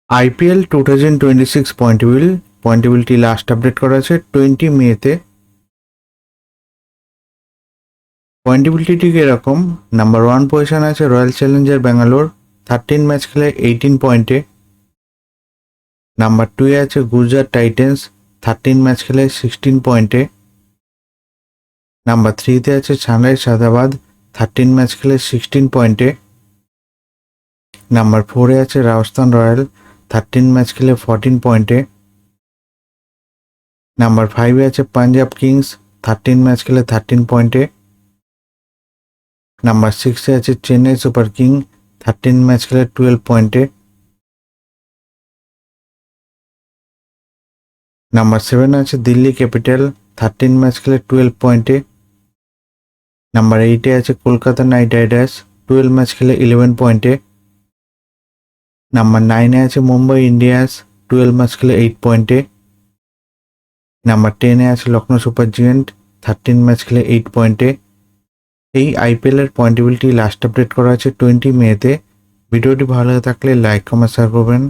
IPL 2026 পয়েন্টেবিলিটি last update করা আছে 20 মেতে। পয়েন্টেবিলিটি ঠিক এরকম, নাম্বার 1 পজিশন আছে রয়্যাল চ্যালেঞ্জার ব্যাঙ্গালোর, 13 ম্যাচ খেলে 18 পয়েন্টে। নাম্বার 2 এ আছে গুজরাট টাইটেন্স, 13 ম্যাচ খেলে 16 পয়েন্টে। নাম্বার 3 তে আছে সানরাইজ হায়দ্রাবাদ, 13 ম্যাচ খেলে 16 পয়েন্টে। নাম্বার 4 এ আছে রাজস্থান রয়্যাল, 13 ম্যাচ খেলে 14 পয়েন্টে। নাম্বার 5 এ আছে পাঞ্জাব কিংস, 13 ম্যাচ খেলে 13 পয়েন্টে। নাম্বার 6 এ আছে চেন্নাই সুপার কিং, 13 ম্যাচ খেলে 12 পয়েন্টে। নাম্বার 7 আছে দিল্লি ক্যাপিটাল, 13 ম্যাচ খেলে 12 পয়েন্টে। নাম্বার 8 এ আছে কলকাতা নাইট রাইডার্স, 12 ম্যাচ খেলে 11 পয়েন্টে। নাম্বার 9 এ আছে মুম্বাই ইন্ডিয়ান্স, 12 ম্যাচ খেলে 8 পয়েন্টে। নাম্বার 10 এ আছে লখনৌ সুপার জায়ান্ট, 13 ম্যাচ খেলে 8 পয়েন্টে। এই আইপিএলের পয়েন্টেবিলিটি লাস্ট আপডেট করা আছে 20 মেতে। ভিডিওটি ভালো লাগলে লাইক কমেন্ট শেয়ার করবেন।